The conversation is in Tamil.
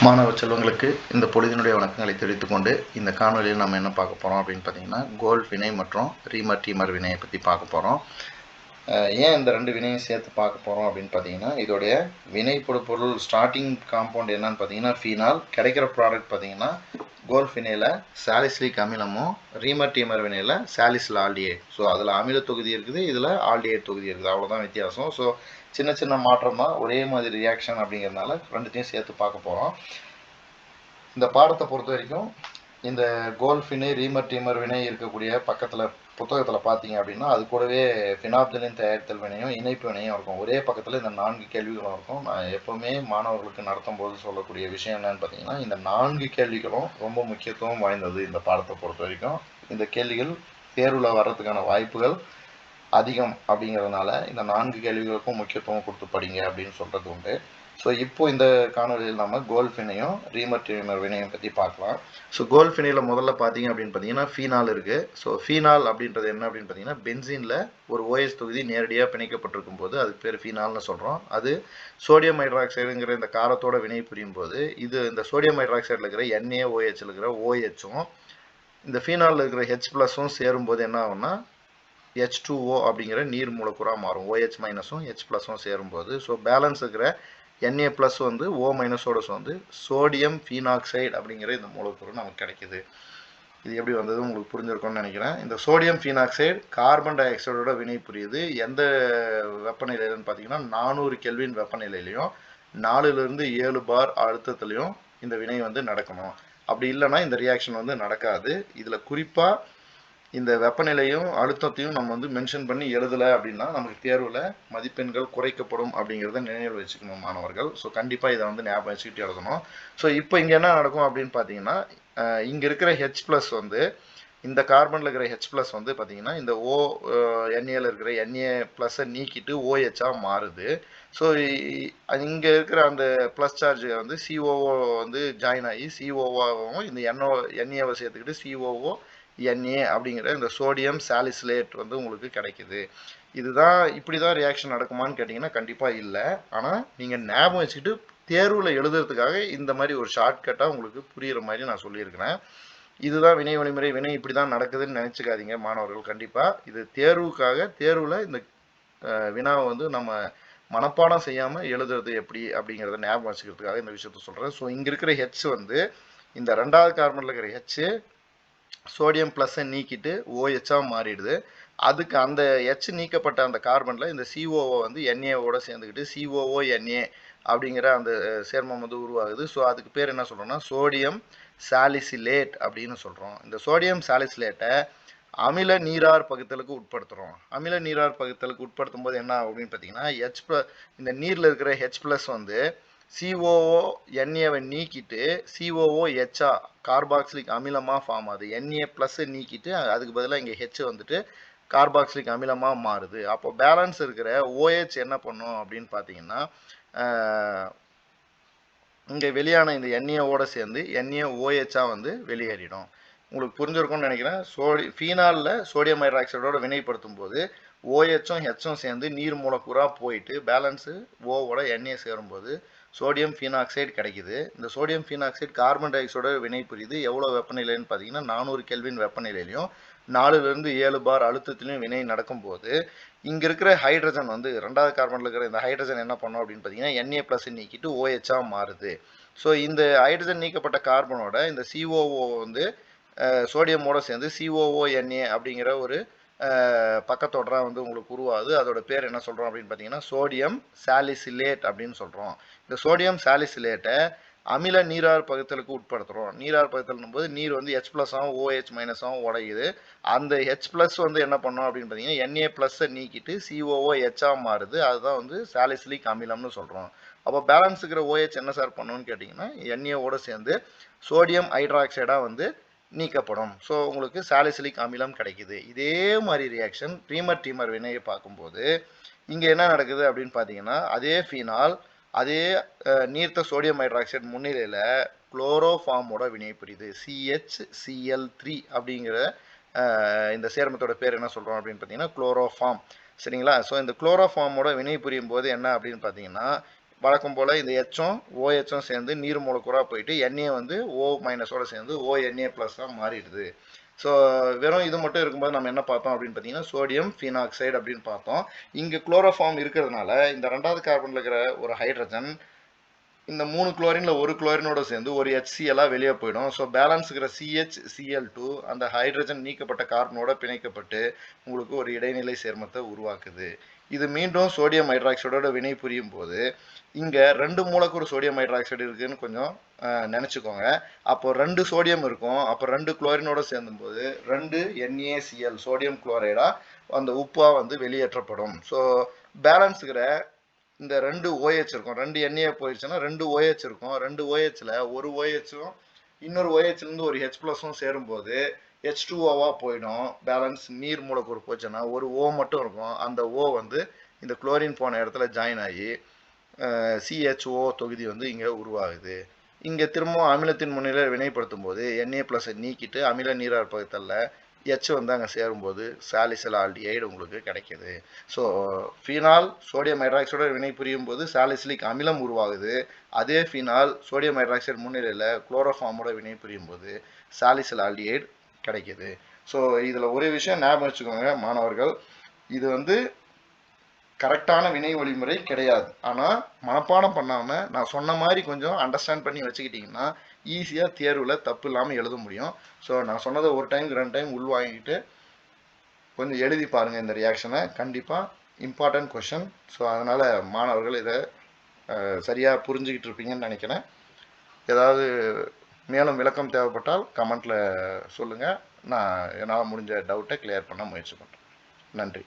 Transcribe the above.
மாணவ செல்வங்களுக்கு இந்த பொழுதினுடைய வணக்கங்களை தெரிவித்துக் கொண்டு இந்த காணொலியில் நம்ம என்ன பார்க்க போகிறோம் அப்படின்னு பார்த்தீங்கன்னா கோல்ட் வினை மற்றும் ரீமர் டீமர் வினையை பற்றி பார்க்க போகிறோம். ஏன் இந்த ரெண்டு வினையும் சேர்த்து பார்க்க போகிறோம் அப்படின்னு பார்த்தீங்கன்னா இதோடைய வினைப்படு பொருள் ஸ்டார்டிங் காம்பவுண்ட் என்னன்னு பார்த்தீங்கன்னா ஃபீனால், கிடைக்கிற ப்ராடக்ட் பார்த்தீங்கன்னா கோல்ட் வினையில் சாலிசிலிக் அமிலமும் ரீமர் டீமர் வினையில் சாலிசில் ஆல்டிஹைட். ஸோ அதில் அமில தொகுதி இருக்குது, இதில் ஆல்டிஹைட் தொகுதி இருக்குது, அவ்வளோதான் வித்தியாசம். ஸோ சின்ன சின்ன மாற்றம் தான், ஒரே மாதிரி ரியாக்ஷன் அப்படிங்கிறதுனால ரெண்டுத்தையும் சேர்த்து பார்க்க போகிறோம். இந்த பாடத்தை பொறுத்த வரைக்கும் இந்த கோல்ட் வினை ரீமர் டீமர் வினை இருக்கக்கூடிய பக்கத்தில் புத்தகத்தில் பார்த்தீங்க அப்படின்னா அது கூடவே ஃபினாப்தலின் தயாரித்தல் வினையும் இணைப்பு வினையும் இருக்கும். ஒரே பக்கத்தில் இந்த 4 கேள்விகளும் இருக்கும். நான் எப்போவுமே மாணவர்களுக்கு நடத்தும் போது சொல்லக்கூடிய விஷயம் என்னன்னு பார்த்தீங்கன்னா இந்த 4 கேள்விகளும் ரொம்ப முக்கியத்துவம் வாய்ந்தது. இந்த பாடத்தை பொறுத்த வரைக்கும் இந்த கேள்விகள் தேர்வில் வர்றதுக்கான வாய்ப்புகள் அதிகம் அப்படிங்கிறதுனால இந்த 4 கேள்விகளுக்கும் முக்கியத்துவம் கொடுத்து படிங்க அப்படின்னு சொல்கிறது உண்டு. ஸோ இப்போ இந்த காணொலியில் நம்ம கோல்ட் வினையும் ரீமர் டீமர் வினையும் பற்றி பார்க்கலாம். ஸோ கோல்ட் வினையில் முதல்ல பார்த்தீங்க அப்படின்னு பார்த்தீங்கன்னா ஃபீனால் இருக்குது. ஸோ ஃபீனால் அப்படின்றது என்ன அப்படின்னு பார்த்தீங்கன்னா பென்சீனில் ஒரு OH தொகுதி நேரடியாக பிணைக்கப்பட்டிருக்கும் போது அதுக்கு பேர் ஃபீனால்னு சொல்கிறோம். அது சோடியம் ஹைட்ராக்சைடுங்கிற இந்த காரத்தோட வினை புரியும் போது இது இந்த சோடியம் ஹைட்ராக்சைடில் இருக்கிற NaOH இருக்கிற OHும் இந்த ஃபீனாலில் இருக்கிற H+ம் சேரும்போது என்ன ஆகும்னா H2O அப்படிங்கிற நீர் மூலக்கூறாக மாறும். OH- H+ம் சேரும்போது ஸோ பேலன்ஸ் இருக்கிற Na+ வந்து O- வந்து சோடியம் ஃபீனாக்சைடு அப்படிங்கிற இந்த மூலக்கூறு நமக்கு கிடைக்குது. இது எப்படி வந்தது உங்களுக்கு புரிஞ்சிருக்கும்னு நினைக்கிறேன். இந்த சோடியம் ஃபீனாக்சைடு கார்பன் டை ஆக்சைடோட வினை புரியுது. எந்த வெப்பநிலையிலன்னு பார்த்தீங்கன்னா 400 கெல்வின் வெப்பநிலையிலையும் 4லிருந்து 7 பார் அழுத்தத்துலையும் இந்த வினை வந்து நடக்கணும். அப்படி இல்லைன்னா இந்த ரியாக்ஷன் வந்து நடக்காது. இதில் குறிப்பாக இந்த வெப்பநிலையும் அழுத்தத்தையும் நம்ம வந்து மென்ஷன் பண்ணி எழுதலை அப்படின்னா நமக்கு தேர்வில் மதிப்பெண்கள் குறைக்கப்படும் அப்படிங்கிறத நினைவில் வச்சுக்கணும் மாணவர்கள். ஸோ கண்டிப்பாக இதை வந்து ஞாபகம் வச்சுக்கிட்டு எழுதணும். ஸோ இப்போ இங்கே என்ன நடக்கும் அப்படின்னு பார்த்தீங்கன்னா இங்கே இருக்கிற H+ வந்து இந்த கார்பனில் இருக்கிற H+ வந்து பார்த்தீங்கன்னா இந்த NAல இருக்கிற Na+ நீக்கிட்டு OHஆ மாறுது. ஸோ இங்கே இருக்கிற அந்த ப்ளஸ் சார்ஜ் வந்து COO வந்து ஜாயின் ஆகி COOவும் இந்த NAவை சேர்த்துக்கிட்டு COO Na அப்படிங்கிற இந்த சோடியம் சாலிசிலேட் வந்து உங்களுக்கு கிடைக்குது. இதுதான் இப்படி தான் ரியாக்ஷன் நடக்குமான்னு கேட்டிங்கன்னா கண்டிப்பாக இல்லை. ஆனால் நீங்கள் ஞாபகம் வச்சுக்கிட்டு தேர்வில் எழுதுறதுக்காக இந்த மாதிரி ஒரு ஷார்ட்கட்டாக உங்களுக்கு புரிகிற மாதிரி நான் சொல்லியிருக்கிறேன். இதுதான் வினை வழிமுறை, வினை இப்படி தான் நடக்குதுன்னு நினச்சிக்காதீங்க மாணவர்கள். கண்டிப்பாக இது தேர்வுக்காக தேர்வில் இந்த வினாவை வந்து நம்ம மனப்பாடம் செய்யாமல் எழுதுறது எப்படி அப்படிங்கிறத ஞாபகம் வச்சுக்கிறதுக்காக இந்த விஷயத்த சொல்கிறேன். ஸோ இங்கே இருக்கிற H வந்து இந்த 2வது கார்பனில் இருக்கிற H சோடியம் ப்ளஸ்ஸை நீக்கிட்டு OHஆ மாறிடுது. அதுக்கு அந்த H நீக்கப்பட்ட அந்த கார்பனில் இந்த COO வந்து NAவோட சேர்ந்துக்கிட்டு COO-Na அப்படிங்கிற அந்த சேர்மம் வந்து உருவாகுது. ஸோ அதுக்கு பேர் என்ன சொல்கிறோம்னா சோடியம் சாலிசிலேட் அப்படின்னு சொல்கிறோம். இந்த சோடியம் சாலிசிலேட்டை அமில நீரார் பகுத்தலுக்கு உட்படுத்துகிறோம். அமில நீரார் பகுத்தலுக்கு உட்படுத்தும் போது என்ன ஆகும் அப்படின்னு பார்த்தீங்கன்னா இந்த நீரில் இருக்கிற H+ வந்து COO-NAவை நீக்கிட்டு COOHஆ கார்பாக்சிலிக் அமிலமாக ஃபார்ம் ஆகுது. Na+ நீக்கிட்டு அதுக்கு பதிலாக இங்கே H வந்துட்டு கார்பாக்சிலிக் அமிலமாக மாறுது. அப்போ பேலன்ஸ் இருக்கிற OH என்ன பண்ணும் அப்படின்னு பார்த்தீங்கன்னா இங்கே வெளியான இந்த Naவோட சேர்ந்து NaOHஆ வந்து வெளியேறிடும். உங்களுக்கு புரிஞ்சிருக்கும்னு நினைக்கிறேன். ஃபீனாலில் சோடியம் ஹைட்ராக்சைடோட வினைப்படுத்தும் போது OHும் Hம் சேர்ந்து நீர் மூலக்கூறாக போயிட்டு பேலன்ஸு ஓவோட Na சேரும்போது சோடியம் ஃபீனாக்சைடு கிடைக்குது. இந்த சோடியம் ஃபீனாக்சைடு கார்பன் டை ஆக்சைடோட வினை புரியுது. எவ்வளோ வெப்பநிலைன்னு பார்த்தீங்கன்னா 400 கெல்வின் வெப்பநிலையிலையும் 4லிருந்து 7 பார் அழுத்தத்திலையும் வினை நடக்கும்போது இங்கே இருக்கிற ஹைட்ரஜன் வந்து 2வது கார்பனில் இருக்கிற இந்த ஹைட்ரஜன் என்ன பண்ணும் அப்படின்னு பார்த்தீங்கன்னா Na+ நீக்கிட்டு OHஆ மாறுது. ஸோ இந்த ஹைட்ரஜன் நீக்கப்பட்ட கார்பனோட இந்த COO வந்து சோடியமோட சேர்ந்து COO-Na அப்படிங்கிற ஒரு பக்கத்தொடராக வந்து உங்களுக்கு உருவாகுது. அதோட பேர் என்ன சொல்கிறோம் அப்படின்னு பார்த்தீங்கன்னா சோடியம் சாலிசிலேட் அப்படின்னு சொல்கிறோம். இந்த சோடியம் சாலிசிலேட்டை அமில நீரார் பகுத்தலுக்கு உட்படுத்துகிறோம். நீரார் பகுத்தல்னும் போது நீர் வந்து H+ஆகவும் OH- உடையுது. அந்த H+ வந்து என்ன பண்ணோம் அப்படின்னு பார்த்தீங்கன்னா Na+ நீக்கிட்டு COOHஆ மாறுது. அதுதான் வந்து சாலிசிலிக் அமிலம்னு சொல்கிறோம். அப்போ பேலன்ஸ் இருக்கிற OH என்ன சார் பண்ணணும்னு கேட்டிங்கன்னா Naவோட சேர்ந்து சோடியம் ஹைட்ராக்சைடாக வந்து நீக்கப்படும். ஸோ உங்களுக்கு சாலிசிலிக் அமிலம் கிடைக்குது. இதே மாதிரி ரியாக்ஷன் ரீமர் டீமர் வினையை பார்க்கும்போது இங்கே என்ன நடக்குது அப்படின்னு பார்த்தீங்கன்னா அதே ஃபீனால் அதே நீர்த்த சோடியம் ஹைட்ராக்சைடு முன்னிலையில் குளோரோஃபார்மோட வினை புரியுது. CHCl3 அப்படிங்கிற இந்த சேர்மத்தோட பேர் என்ன சொல்கிறோம் அப்படின்னு பார்த்தீங்கன்னா குளோரோஃபார்ம். சரிங்களா? ஸோ இந்த குளோரோஃபார்மோட வினை புரியும் போது என்ன அப்படின்னு பார்த்தீங்கன்னா வழக்கம் போல் இந்த ஹெச்சும் ஓஹெச்சும் சேர்ந்து நீர் மூலக்கூறாக போயிட்டு எண்ணெயை வந்து ஓ மைனஸோட சேர்ந்து ONA ப்ளஸ்ஸாக மாறிடுது. ஸோ வெறும் இது மட்டும் இருக்கும்போது நம்ம என்ன பார்த்தோம் அப்படின்னு பார்த்தீங்கன்னா சோடியம் ஃபீனாக்சைடு அப்படின்னு பார்த்தோம். இங்கே குளோரோஃபார்ம் இருக்கிறதுனால இந்த 2வது கார்பனில் இருக்கிற ஒரு ஹைட்ரஜன் இந்த 3 குளோரினில் ஒரு குளோரினோட சேர்ந்து ஒரு HCl வெளியே போயிடும். ஸோ பேலன்ஸ் இருக்கிற CHCl2 அந்த ஹைட்ரஜன் நீக்கப்பட்ட கார்பனோட பிணைக்கப்பட்டு உங்களுக்கு ஒரு இடைநிலை சேர்மத்தை உருவாக்குது. இது மீண்டும் சோடியம் ஹைட்ராக்சைடோட வினை புரியும் போது இங்கே 2 மூலக்கூறு சோடியம் ஹைட்ராக்சைடு இருக்குதுன்னு கொஞ்சம் நினச்சிக்கோங்க. அப்போ 2 சோடியம் இருக்கும். அப்போ 2 குளோரினோட சேர்ந்தும்போது 2 NaCl சோடியம் குளோரைடாக அந்த உப்பாக வந்து வெளியேற்றப்படும். ஸோ பேலன்ஸ் இருக்கிற இந்த 2 OH இருக்கும். 2 Na போயிடுச்சுன்னா 2 OH இருக்கும். 2 OHல ஒரு OHம் இன்னொரு OHலேருந்து ஒரு H+ம் சேரும்போது H2Oவாக போயிடும். பேலன்ஸ் நீர் மூலக்கூறு போச்சுன்னா ஒரு O மட்டும் இருக்கும். அந்த O வந்து இந்த குளோரின் போன இடத்துல ஜாயின் ஆகி CHO தொகுதி வந்து இங்கே உருவாகுது. இங்கே திரும்பவும் அமிலத்தின் முன்னிலையில் வினைப்படுத்தும் போது Na+ நீக்கிட்டு அமில நீரார் பகுத்தல்ல H வந்து அங்கே சேரும்போது சாலிசில் ஆல்டிஹைடு உங்களுக்கு கிடைக்கிது. ஸோ ஃபீனால் சோடியம் ஹைட்ராக்சைடோட வினை புரியும் போது சாலிசிலிக் அமிலம் உருவாகுது. அதே ஃபீனால் சோடியம் ஹைட்ராக்சைடு முன்னிலையில் குளோரோஃபார்மோட வினை புரியும் போது சாலிசில் ஆல்டிஹைடு கிடைக்கிது. ஸோ இதில் ஒரு விஷயம் ஞாபகம் வச்சுக்கோங்க மாணவர்கள், இது வந்து கரெக்டான வினை வழிமுறை கிடையாது. ஆனால் மனப்பாடம் பண்ணாமல் நான் சொன்ன மாதிரி கொஞ்சம் அண்டர்ஸ்டாண்ட் பண்ணி வச்சுக்கிட்டிங்கன்னா ஈஸியாக தேர்வில் தப்பு இல்லாமல் எழுத முடியும். ஸோ நான் சொன்னதை ஒரு டைம் 2 டைம் உள்வாங்கிட்டு கொஞ்சம் எழுதி பாருங்கள். இந்த ரியாக்ஷனை கண்டிப்பாக இம்பார்ட்டன்ட் கொஷின். ஸோ அதனால் மாணவர்கள் இதை சரியாக புரிஞ்சுக்கிட்டு இருப்பீங்கன்னு நினைக்கிறேன். ஏதாவது மேலும் விளக்கம் தேவைப்பட்டால் கமெண்ட்டில் சொல்லுங்கள். நான் என்னால் முடிஞ்ச டவுட்டை கிளியர் பண்ண முயற்சி பண்ணுறேன். நன்றி.